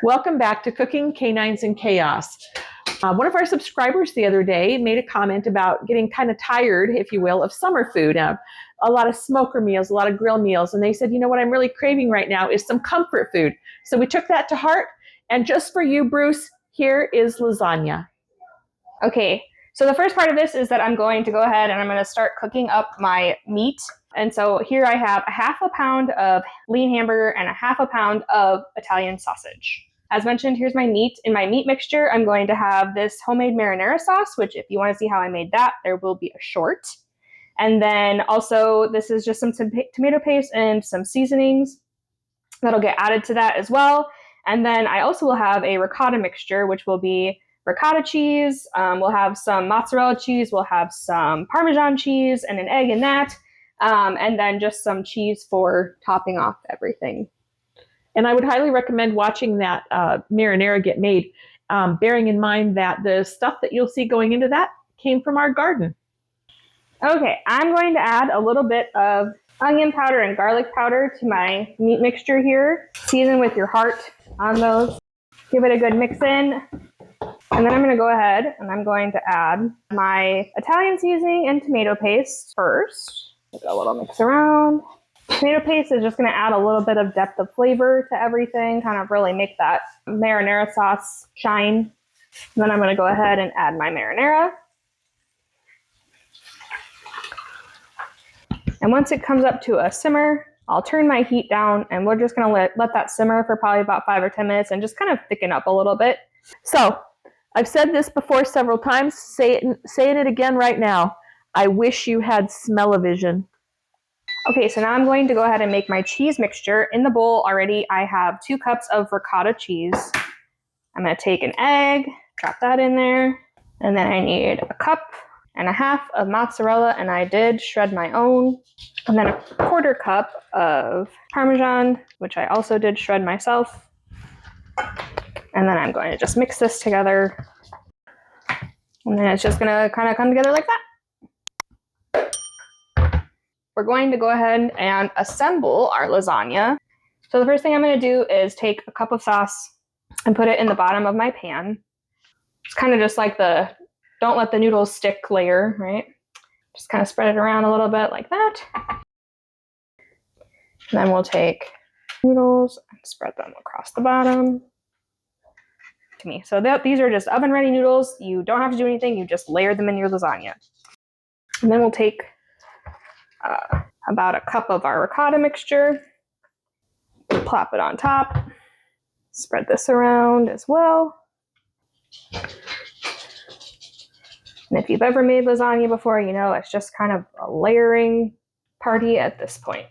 Welcome back to Cooking Canines and Chaos. One of our subscribers the other day made a comment about getting kind of tired, if you will, of summer food. A lot of smoker meals, a lot of grill meals. And they said, you know what I'm really craving right now is some comfort food. So we took that to heart. And just for you, Bruce, here is lasagna. Okay, so the first part of this is that I'm going to go ahead and I'm going to start cooking up my meat. And so here I have a half a pound of lean hamburger and a half a pound of Italian sausage. As mentioned, here's my meat. In my meat mixture, I'm going to have this homemade marinara sauce, which if you want to see how I made that, there will be a short. And then also, this is just some tomato paste and some seasonings that'll get added to that as well. And then I also will have a ricotta mixture, which will be ricotta cheese. We'll have some mozzarella cheese. We'll have some Parmesan cheese and an egg in that. And then just some cheese for topping off everything. And I would highly recommend watching that marinara get made, bearing in mind that the stuff that you'll see going into that came from our garden. Okay, I'm going to add a little bit of onion powder and garlic powder to my meat mixture here. Season with your heart on those. Give it a good mix in. And then I'm going to go ahead and I'm going to add my Italian seasoning and tomato paste first. Give it a little mix around. Tomato paste is just going to add a little bit of depth of flavor to everything, kind of really make that marinara sauce shine. And then I'm going to go ahead and add my marinara. And once it comes up to a simmer, I'll turn my heat down and we're just going to let that simmer for probably about 5 or 10 minutes and just kind of thicken up a little bit. So I've said this before several times, saying it again right now. I wish you had smell-o-vision. Okay, so now I'm going to go ahead and make my cheese mixture. In the bowl already, I have 2 cups of ricotta cheese. I'm going to take an egg, drop that in there, and then I need a cup and a half of mozzarella, and I did shred my own, and then a quarter cup of Parmesan, which I also did shred myself. And then I'm going to just mix this together, and then it's just going to kind of come together like that. We're going to go ahead and assemble our lasagna. So the first thing I'm going to do is take a cup of sauce and put it in the bottom of my pan. It's kind of just like the don't let the noodles stick layer, right? Just kind of spread it around a little bit like that. And then we'll take noodles and spread them across the bottom. So these are just oven ready noodles. You don't have to do anything. You just layer them in your lasagna. And then we'll take about a cup of our ricotta mixture, plop it on top, spread this around as well. And if you've ever made lasagna before, you know it's just kind of a layering party at this point.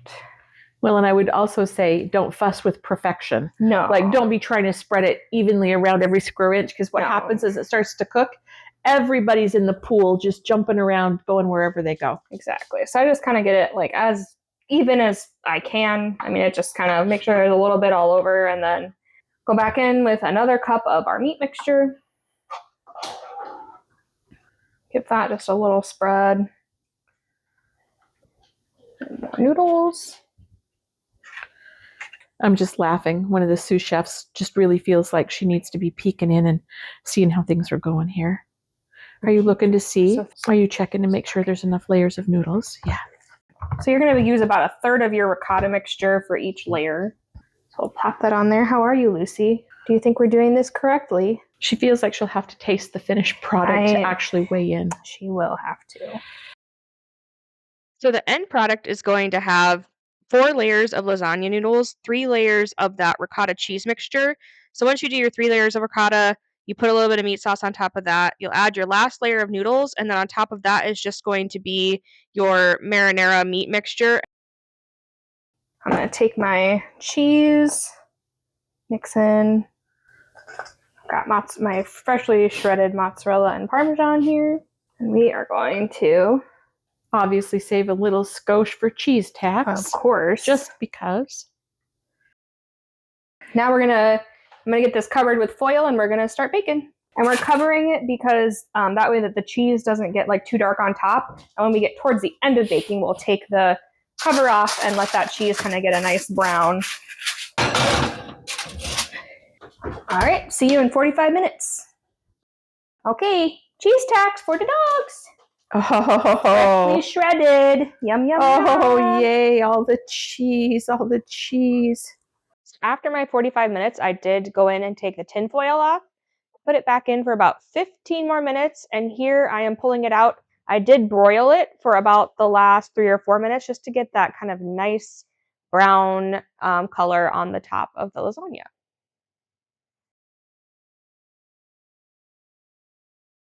Well, and I would also say don't fuss with perfection. No. Like don't be trying to spread it evenly around every square inch, because what happens is it starts to cook. Everybody's in the pool just jumping around, going wherever they go. Exactly. So I just kind of get it like as even as I can. I mean, it just kind of make sure there's a little bit all over, and then go back in with another cup of our meat mixture. Give that just a little spread. And more noodles. I'm just laughing. One of the sous chefs just really feels like she needs to be peeking in and seeing how things are going here. Are you looking to see? Are you checking to make sure there's enough layers of noodles? Yeah. So you're going to use about 1/3 of your ricotta mixture for each layer. So we'll pop that on there. How are you, Lucy? Do you think we're doing this correctly? She feels like she'll have to taste the finished product to actually weigh in. She will have to. So the end product is going to have 4 layers of lasagna noodles, 3 layers of that ricotta cheese mixture. So once you do your 3 layers of ricotta, you put a little bit of meat sauce on top of that. You'll add your last layer of noodles, and then on top of that is just going to be your marinara meat mixture. I'm going to take my cheese, mix in. Got my freshly shredded mozzarella and Parmesan here. And we are going to obviously save a little skosh for cheese tax. Of course. Just because. Now I'm gonna get this covered with foil and we're gonna start baking. And we're covering it because that way that the cheese doesn't get like too dark on top. And when we get towards the end of baking, we'll take the cover off and let that cheese kind of get a nice brown. All right, see you in 45 minutes. Okay, cheese tacks for the dogs. Oh, Freshly shredded. Yum, yum, oh, yum. yay, all the cheese, all the cheese. After my 45 minutes, I did go in and take the tin foil off, put it back in for about 15 more minutes, and here I am pulling it out. I did broil it for about the last 3 or 4 minutes just to get that kind of nice brown color on the top of the lasagna.